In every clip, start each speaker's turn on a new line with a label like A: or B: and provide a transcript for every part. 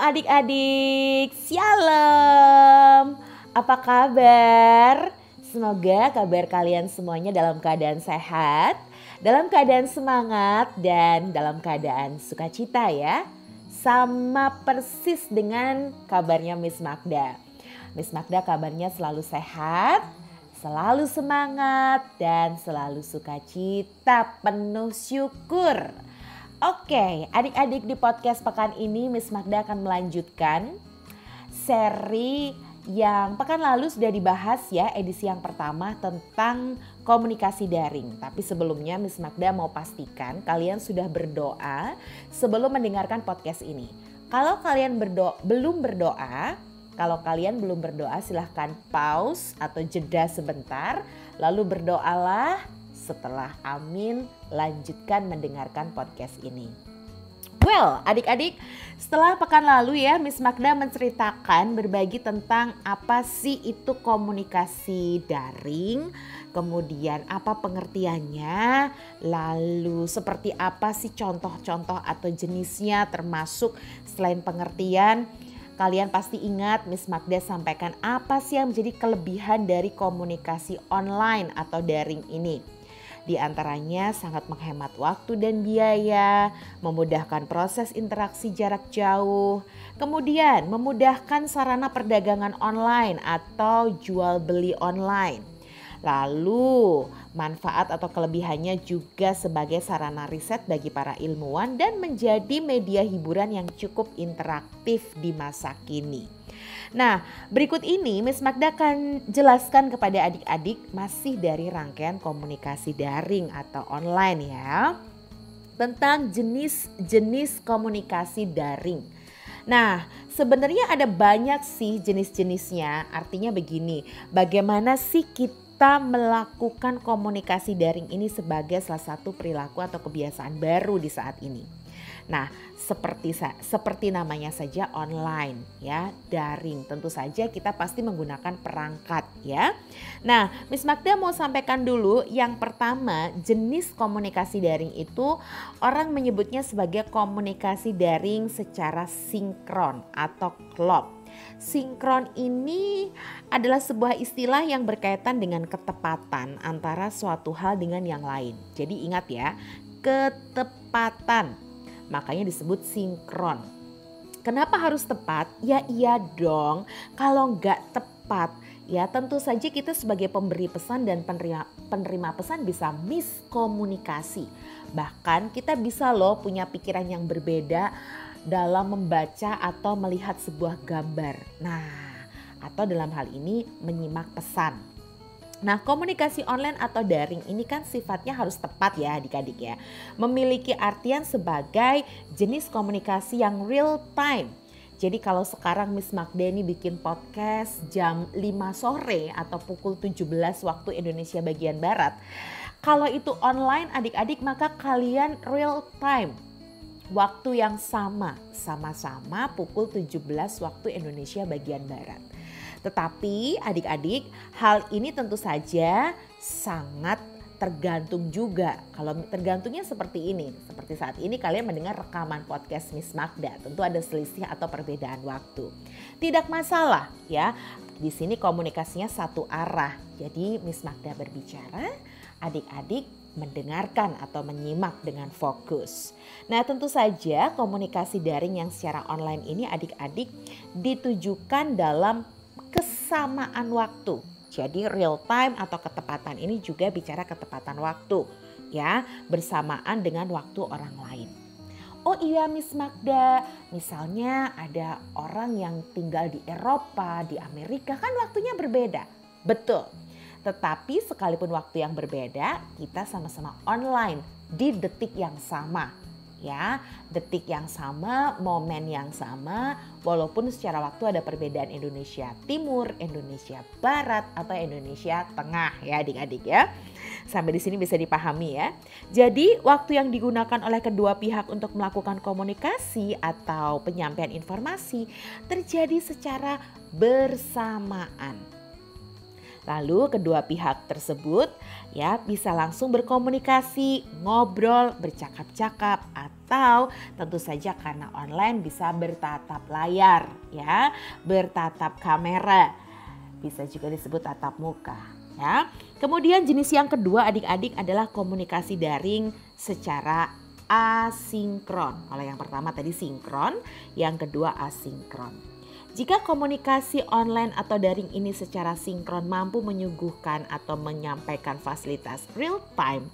A: adik-adik, shalom. Apa kabar? Semoga kabar kalian semuanya dalam keadaan sehat, dalam keadaan semangat, dan dalam keadaan sukacita ya. Sama persis dengan kabarnya Miss Magda. Miss Magda kabarnya selalu sehat, selalu semangat, dan selalu sukacita, penuh syukur. Oke, adik-adik, di podcast pekan ini Miss Magda akan melanjutkan seri yang pekan lalu sudah dibahas ya, edisi yang pertama tentang komunikasi daring. Tapi sebelumnya Miss Magda mau pastikan kalian sudah berdoa sebelum mendengarkan podcast ini. Kalau kalian belum berdoa, silahkan pause atau jeda sebentar, lalu berdoalah. Setelah amin, lanjutkan mendengarkan podcast ini. Well, adik-adik, setelah pekan lalu ya, Miss Magda menceritakan, berbagi tentang apa sih itu komunikasi daring, kemudian apa pengertiannya, lalu seperti apa sih contoh-contoh atau jenisnya, termasuk selain pengertian. Kalian pasti ingat Miss Magda sampaikan apa sih yang menjadi kelebihan dari komunikasi online atau daring ini. Di antaranya sangat menghemat waktu dan biaya, memudahkan proses interaksi jarak jauh, kemudian memudahkan sarana perdagangan online atau jual beli online. Lalu manfaat atau kelebihannya juga sebagai sarana riset bagi para ilmuwan dan menjadi media hiburan yang cukup interaktif di masa kini. Nah, berikut ini Miss Magda akan jelaskan kepada adik-adik masih dari rangkaian komunikasi daring atau online ya, tentang jenis-jenis komunikasi daring. Nah, sebenarnya ada banyak sih jenis-jenisnya. Artinya begini, bagaimana sih kita melakukan komunikasi daring ini sebagai salah satu perilaku atau kebiasaan baru di saat ini. Nah, seperti namanya saja online ya, daring. Tentu saja kita pasti menggunakan perangkat ya. Nah, Miss Magda mau sampaikan dulu yang pertama, jenis komunikasi daring itu orang menyebutnya sebagai komunikasi daring secara sinkron atau klop. Sinkron ini adalah sebuah istilah yang berkaitan dengan ketepatan antara suatu hal dengan yang lain. Jadi ingat ya, ketepatan. Makanya disebut sinkron. Kenapa harus tepat? Ya iya dong, kalau nggak tepat ya tentu saja kita sebagai pemberi pesan dan penerima pesan bisa miskomunikasi. Bahkan kita bisa loh punya pikiran yang berbeda dalam membaca atau melihat sebuah gambar. Nah, atau dalam hal ini menyimak pesan. Nah, komunikasi online atau daring ini kan sifatnya harus tepat ya adik-adik ya. Memiliki artian sebagai jenis komunikasi yang real time. Jadi kalau sekarang Miss Magda ini bikin podcast jam 5 sore atau pukul 17 waktu Indonesia bagian Barat. Kalau itu online adik-adik maka kalian real time. Waktu yang sama-sama pukul 17 waktu Indonesia bagian Barat. Tetapi adik-adik, hal ini tentu saja sangat tergantung juga. Kalau tergantungnya seperti ini, seperti saat ini kalian mendengar rekaman podcast Miss Magda, tentu ada selisih atau perbedaan waktu. Tidak masalah ya, di sini komunikasinya satu arah. Jadi Miss Magda berbicara, adik-adik mendengarkan atau menyimak dengan fokus. Nah, tentu saja komunikasi daring yang secara online ini adik-adik ditujukan dalam kesamaan waktu. Jadi real time atau ketepatan ini juga bicara ketepatan waktu ya, bersamaan dengan waktu orang lain. Oh iya Miss Magda, misalnya ada orang yang tinggal di Eropa, di Amerika, kan waktunya berbeda. Betul. Tetapi sekalipun waktu yang berbeda, kita sama-sama online di detik yang sama. Ya, detik yang sama, momen yang sama, walaupun secara waktu ada perbedaan Indonesia Timur, Indonesia Barat, atau Indonesia Tengah ya adik-adik ya. Sampai di sini bisa dipahami ya. Jadi waktu yang digunakan oleh kedua pihak untuk melakukan komunikasi atau penyampaian informasi terjadi secara bersamaan. Lalu kedua pihak tersebut ya bisa langsung berkomunikasi, ngobrol, bercakap-cakap, atau tentu saja karena online bisa bertatap layar ya, bertatap kamera. Bisa juga disebut tatap muka ya. Kemudian jenis yang kedua adik-adik adalah komunikasi daring secara asinkron. Kalau yang pertama tadi sinkron, yang kedua asinkron. Jika komunikasi online atau daring ini secara sinkron mampu menyuguhkan atau menyampaikan fasilitas real time.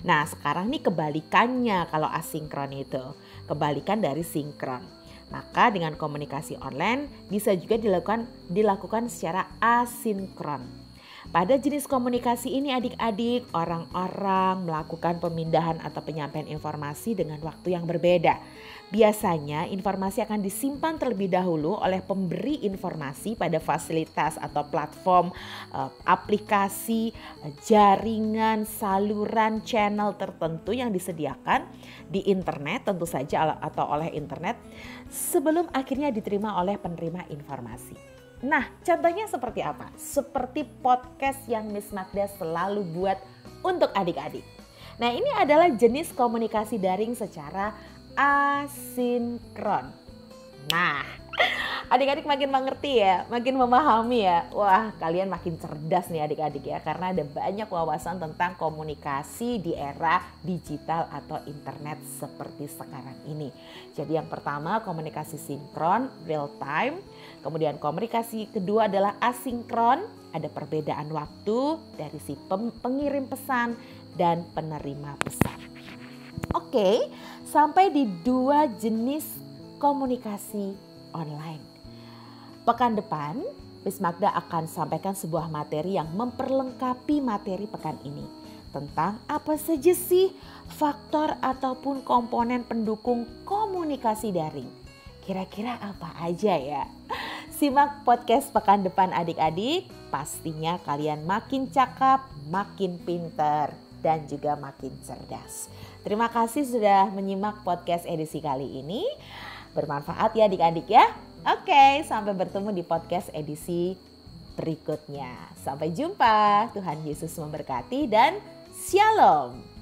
A: Nah, sekarang nih kebalikannya kalau asinkron itu. Kebalikan dari sinkron. Maka dengan komunikasi online bisa juga dilakukan secara asinkron. Pada jenis komunikasi ini adik-adik, orang-orang melakukan pemindahan atau penyampaian informasi dengan waktu yang berbeda. Biasanya informasi akan disimpan terlebih dahulu oleh pemberi informasi pada fasilitas atau platform, aplikasi, jaringan, saluran, channel tertentu yang disediakan di internet tentu saja atau oleh internet sebelum akhirnya diterima oleh penerima informasi. Nah, contohnya seperti apa? Seperti podcast yang Miss Magda selalu buat untuk adik-adik. Nah, ini adalah jenis komunikasi daring secara asinkron. Nah, adik-adik makin mengerti ya, makin memahami ya. Wah, kalian makin cerdas nih adik-adik ya, karena ada banyak wawasan tentang komunikasi di era digital atau internet seperti sekarang ini. Jadi yang pertama komunikasi sinkron, real time. Kemudian komunikasi kedua adalah asinkron, ada perbedaan waktu dari si pengirim pesan dan penerima pesan. Oke, sampai di dua jenis komunikasi online. Pekan depan, Miss Magda akan sampaikan sebuah materi yang memperlengkapi materi pekan ini. Tentang apa saja sih faktor ataupun komponen pendukung komunikasi daring. Kira-kira apa aja ya? Simak podcast pekan depan adik-adik, pastinya kalian makin cakap, makin pinter, dan juga makin cerdas. Terima kasih sudah menyimak podcast edisi kali ini. Bermanfaat ya adik-adik ya. Oke, sampai bertemu di podcast edisi berikutnya. Sampai jumpa, Tuhan Yesus memberkati dan Shalom.